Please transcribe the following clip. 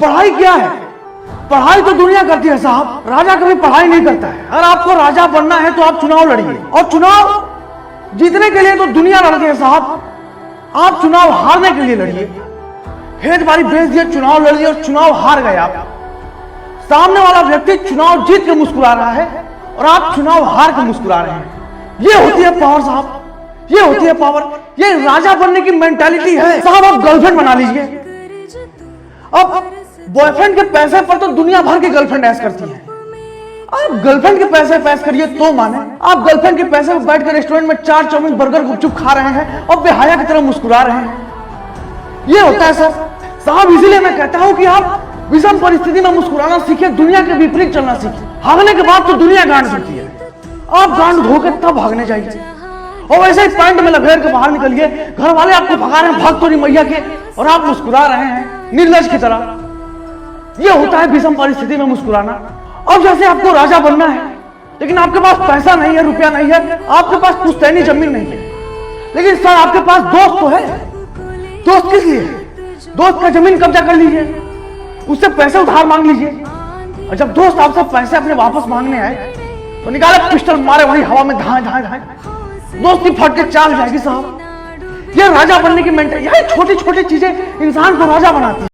पढ़ाई क्या है? पढ़ाई तो दुनिया करती है साहब, राजा कभी पढ़ाई नहीं करता है। अगर आपको राजा बनना है तो आप चुनाव लड़िए, और चुनाव जीतने के लिए तो दुनिया लड़ती है साहब, आप चुनाव हारने के लिए लड़िए। हेज बारी बेच दिए, चुनाव लड़िए और चुनाव हार गए आप। सामने वाला व्यक्ति चुनाव जीत के मुस्कुरा रहा है और आप चुनाव हार के मुस्कुरा रहे हैं। ये होती है पावर साहब, ये होती है पावर, ये राजा बनने की मेंटालिटी है साहब। आप गर्लफ्रेंड बना लीजिए। अब बॉयफ्रेंड के पैसे पर तो दुनिया भर की गर्लफ्रेंड ऐश करती है। आप गर्लफ्रेंड के पैसे पैस करिए तो माने। आप गर्लफ्रेंड के पैसे पर बैठकर रेस्टोरेंट में 4 चाउमीन बर्गर गुपचुप खा रहे हैं और बेहया की तरह मुस्कुरा रहे हैं। ये होता है सर साहब। इसीलिए मैं कहता हूं कि आप विषम परिस्थिति में मुस्कुराना सीखे, दुनिया के विपरीत चलना सीखे। भागने के बाद तो दुनिया गांड सुनती है, आप गांड धोके तब भागने जाइए। और वैसे ही पैंट में लपेट के बाहर निकलिए, घर वाले आपको भगा रहे हैं भाग तो नहीं मैया के, और आप मुस्कुरा रहे हैं निर्लज की तरह। यह होता है विषम परिस्थिति में मुस्कुराना। अब जैसे आपको राजा बनना है लेकिन आपके पास पैसा नहीं है, रुपया नहीं है, आपके पास पुश्तैनी जमीन नहीं है, लेकिन सर आपके पास दोस्त तो है। दोस्त किस लिए? दोस्त का जमीन कब्जा कर लीजिए, उससे पैसे उधार मांग लीजिए, और जब दोस्त आपसे पैसे अपने वापस मांगने आए तो निकाले पिस्टल, मारे वहीं हवा में धाए धाए धाए, दोस्ती फट के चाल जाएगी साहब। ये राजा बनने की मेंटल, यही छोटी छोटी चीजें इंसान को राजा बनाती है।